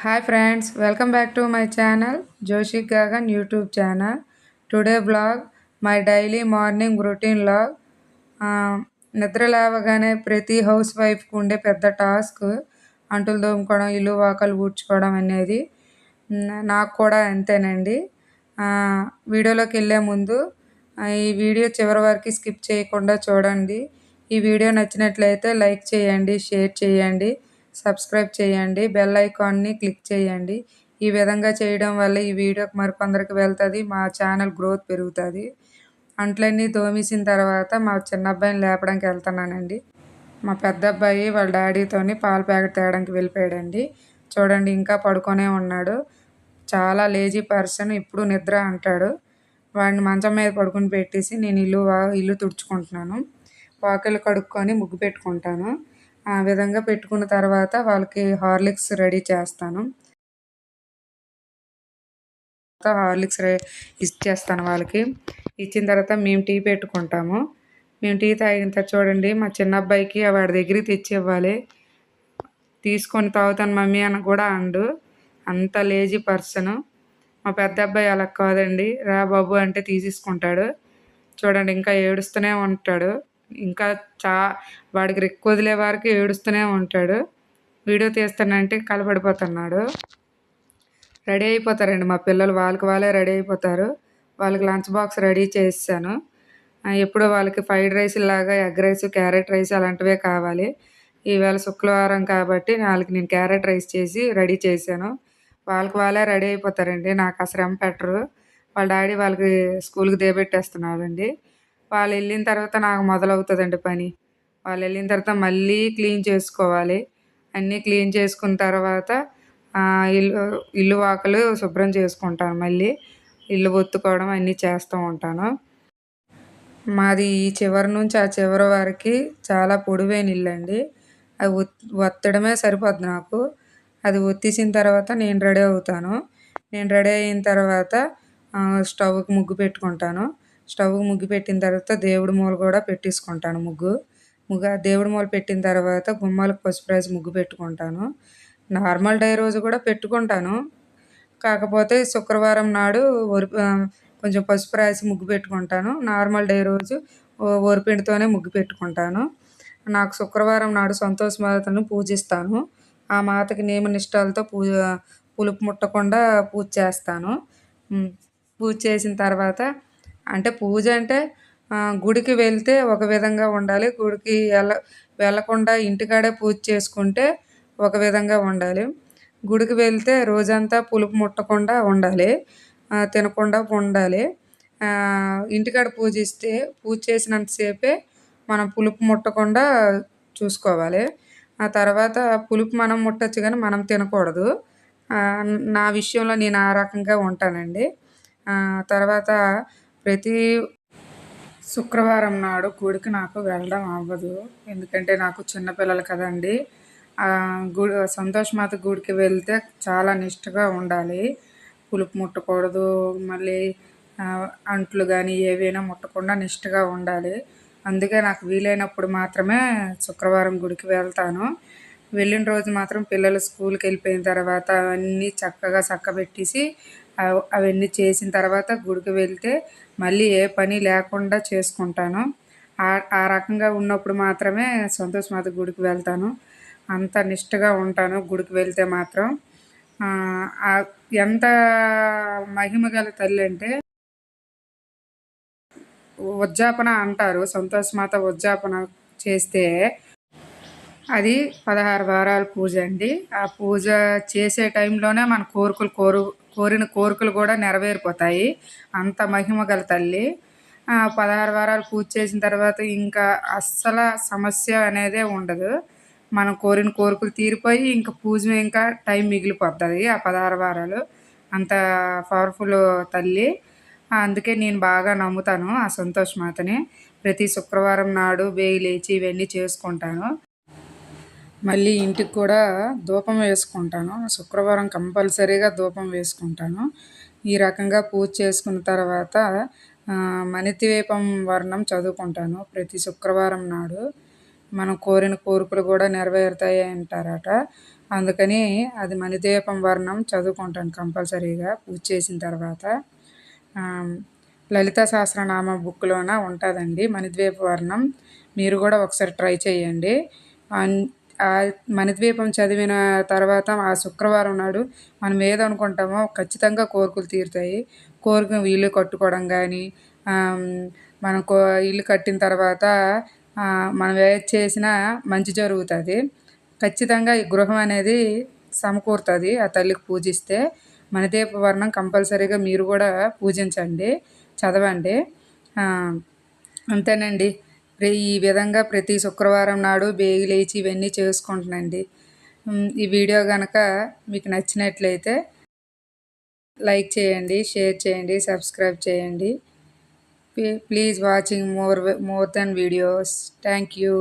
Hi friends, welcome back to my channel Joshi Gagan YouTube channel. Today vlog my daily morning routine log. నిద్ర లేవగానే ప్రతి house వైఫ్కి ఉండే పెద్ద task అంటులు తోముకోవడం, ఇల్లు వాకలు ఊడ్చుకోవడం అనేది నాకు కూడా అంతేనండి. వీడియోలోకి వెళ్ళే ముందు ఈ వీడియో చివరి వరకు స్కిప్ చేయకుండా చూడండి. ఈ వీడియో నచ్చినట్లయితే లైక్ చేయండి, షేర్ చేయండి, సబ్స్క్రైబ్ చేయండి, బెల్ ఐకాన్ని క్లిక్ చేయండి. ఈ విధంగా చేయడం వల్ల ఈ వీడియో మరికొందరికి వెళ్తుంది, మా ఛానల్ గ్రోత్ పెరుగుతుంది. అంట్లన్నీ తోమేసిన తర్వాత మా చిన్న అబ్బాయిని లేపడానికి వెళ్తున్నానండి. మా పెద్ద అబ్బాయి వాళ్ళ డాడీతోని పాల ప్యాకెట్ తేయడానికి వెళ్ళిపోయాడండి. చూడండి ఇంకా పడుకొనే ఉన్నాడు. చాలా లేజీ పర్సన్, ఇప్పుడు నిద్ర అంటాడు. వాడిని మంచం మీద పడుకుని పెట్టేసి నేను ఇల్లు తుడుచుకుంటున్నాను. వాకిలు కడుక్కొని ముగ్గు పెట్టుకుంటాను. ఆ విధంగా పెట్టుకున్న తర్వాత వాళ్ళకి హార్లిక్స్ రెడీ చేస్తాను. హార్లిక్స్ ఇచ్చేస్తాను వాళ్ళకి. ఇచ్చిన తర్వాత మేము టీ పెట్టుకుంటాము. మేము టీ తాగిన తర్వాత చూడండి మా చిన్న అబ్బాయికి వాడి దగ్గరికి తెచ్చి ఇవ్వాలి. తీసుకొని తాగుతాను మమ్మీ అని కూడా అండు. అంత లేజీ పర్సను. మా పెద్ద అబ్బాయి అలా కాదండి, రా బాబు అంటే తీసేసుకుంటాడు. చూడండి ఇంకా ఏడుస్తూనే ఉంటాడు. ఇంకా వాడికి రెక్కు వదిలే వరకు ఏడుస్తూనే ఉంటాడు. వీడియో తీస్తానంటే కలపడిపోతున్నాడు. రెడీ అయిపోతారండి మా పిల్లలు, వాళ్ళే రెడీ అయిపోతారు. వాళ్ళకి లంచ్ బాక్స్ రెడీ చేసాను. ఎప్పుడు వాళ్ళకి ఫ్రైడ్ రైస్ లాగా ఎగ్ రైస్, క్యారెట్ రైస్ అలాంటివే కావాలి. ఈవేళ శుక్రవారం కాబట్టి వాళ్ళకి నేను క్యారెట్ రైస్ చేసి రెడీ చేశాను. వాళ్ళే రెడీ అయిపోతారండి, నాకు ఆ శ్రమ పెట్టరు. వాళ్ళ డాడీ వాళ్ళకి స్కూల్కి దేబెట్టేస్తున్నాడండి. వాళ్ళు వెళ్ళిన తర్వాత నాకు మొదలవుతుందండి పని. వాళ్ళు వెళ్ళిన తర్వాత మళ్ళీ క్లీన్ చేసుకోవాలి. అన్నీ క్లీన్ చేసుకున్న తర్వాత ఇల్లు వాకలు శుభ్రం చేసుకుంటాను. మళ్ళీ ఇల్లు ఒత్తుకోవడం అన్నీ చేస్తూ ఉంటాను. మాది ఈ చివరి నుంచి ఆ చివరి వరకు చాలా పొడవైన ఇల్లు అండి. అది ఒత్తడమే సరిపోద్ది నాకు. అది ఒత్తేసిన తర్వాత నేను రెడీ అవుతాను. నేను రెడీ అయిన తర్వాత స్టవ్కి ముగ్గు పెట్టుకుంటాను. స్టవ్కి ముగ్గు పెట్టిన తర్వాత దేవుడి మూల కూడా పెట్టేసుకుంటాను. దేవుడి మూల పెట్టిన తర్వాత గుమ్మాలకు పసుపు రాసి ముగ్గు పెట్టుకుంటాను. నార్మల్ డే రోజు కూడా పెట్టుకుంటాను. కాకపోతే శుక్రవారం నాడు కొంచెం పసుపు రాసి ముగ్గు పెట్టుకుంటాను. నార్మల్ డే రోజు వరిపిండితోనే ముగ్గు పెట్టుకుంటాను. నాకు శుక్రవారం నాడు సంతోష మాతను పూజిస్తాను. ఆ మాతకి నియమ నిష్ఠాలతో పులుపు ముట్టకుండా పూజ చేస్తాను. పూజ చేసిన తర్వాత పూజ అంటే గుడికి వెళ్తే ఒక విధంగా ఉండాలి, గుడికి వెళ్ళకుండా ఇంటికాడే పూజ చేసుకుంటే ఒక విధంగా ఉండాలి. గుడికి వెళ్తే రోజంతా పులుపు ముట్టకుండా ఉండాలి, తినకుండా ఉండాలి. ఇంటికాడ పూజ చేసినంతసేపే మనం పులుపు ముట్టకుండా చూసుకోవాలి. ఆ తర్వాత పులుపు మనం ముట్టచ్చు కానీ మనం తినకూడదు. నా విషయంలో నేను ఆ రకంగా ఉంటానండి. తర్వాత ప్రతి శుక్రవారం నాడు గుడికి నాకు వెళ్ళడం అవ్వదు, ఎందుకంటే నాకు చిన్నపిల్లలు కదండి. సంతోషమాత గుడికి వెళ్తే చాలా నిష్టగా ఉండాలి. పులుపు ముట్టకూడదు, మళ్ళీ అంట్లు కానీ ఏవైనా ముట్టకుండా నిష్టగా ఉండాలి. అందుకే నాకు వీలైనప్పుడు మాత్రమే శుక్రవారం గుడికి వెళ్తాను. వెళ్ళిన రోజు మాత్రం పిల్లలు స్కూల్కి వెళ్ళిపోయిన తర్వాత అవన్నీ చక్కగా చక్కబెట్టేసి అవన్నీ చేసిన తర్వాత గుడికి వెళ్తే మళ్ళీ ఏ పని లేకుండా చేసుకుంటాను. ఆ రకంగా ఉన్నప్పుడు మాత్రమే సంతోషమాత గుడికి వెళ్తాను. అంత నిష్టగా ఉంటాను గుడికి వెళ్తే మాత్రం. ఎంత మహిమ గల తల్లి అంటే ఉద్యాపన అంటారు. సంతోషమాత ఉద్యాపన చేస్తే అది 16 వారాల పూజ అండి. ఆ పూజ చేసే టైంలోనే మన కోరిన కోరికలు కూడా నెరవేరిపోతాయి. అంత మహిమ గల తల్లి. 16 వారాలు పూజ చేసిన తర్వాత ఇంకా అస్సలు సమస్య అనేదే ఉండదు. మనం కోరిన కోరికలు తీరిపోయి ఇంకా పూజ ఇంకా టైం మిగిలిపోతుంది. ఆ 16 వారాలు అంత పవర్ఫుల్ తల్లి. అందుకే నేను బాగా నమ్ముతాను ఆ సంతోషమాతని. ప్రతి శుక్రవారం నాడు లేచి ఇవన్నీ చేసుకుంటాను. మళ్ళీ ఇంటికి కూడా ధూపం వేసుకుంటాను. శుక్రవారం కంపల్సరీగా ధూపం వేసుకుంటాను. ఈ రకంగా పూజ చేసుకున్న తర్వాత మణిద్వీపం వర్ణం చదువుకుంటాను ప్రతి శుక్రవారం నాడు. మనం కోరిన కోరికలు కూడా నెరవేరుతాయి అంటారట. అందుకని అది మణిద్వీపం వర్ణం చదువుకుంటాను కంపల్సరీగా పూజ చేసిన తర్వాత. లలితా సహస్రనామ బుక్లోన ఉంటుందండి మణిద్వీప వర్ణం. మీరు కూడా ఒకసారి ట్రై చేయండి. మణిద్వీపం చదివిన తర్వాత ఆ శుక్రవారం నాడు మనం ఏదనుకుంటామో ఖచ్చితంగా కోరికలు తీరుతాయి. కోరిక ఇల్లు కట్టుకోవడం కానీ, మనం ఇల్లు కట్టిన తర్వాత మనం ఏది చేసినా మంచి జరుగుతుంది. ఖచ్చితంగా ఈ గృహం అనేది సమకూరుతుంది ఆ తల్లికి పూజిస్తే. మణిద్వీప వర్ణం కంపల్సరీగా మీరు కూడా పూజించండి, చదవండి. అంతేనండి. ఈ విధంగా ప్రతి శుక్రవారం నాడు బేగి లేచి ఇవన్నీ చేసుకుంటానండి. ఈ వీడియో కనుక మీకు నచ్చినట్లయితే లైక్ చేయండి, షేర్ చేయండి, సబ్స్క్రైబ్ చేయండి. Please watching more than videos. Thank you.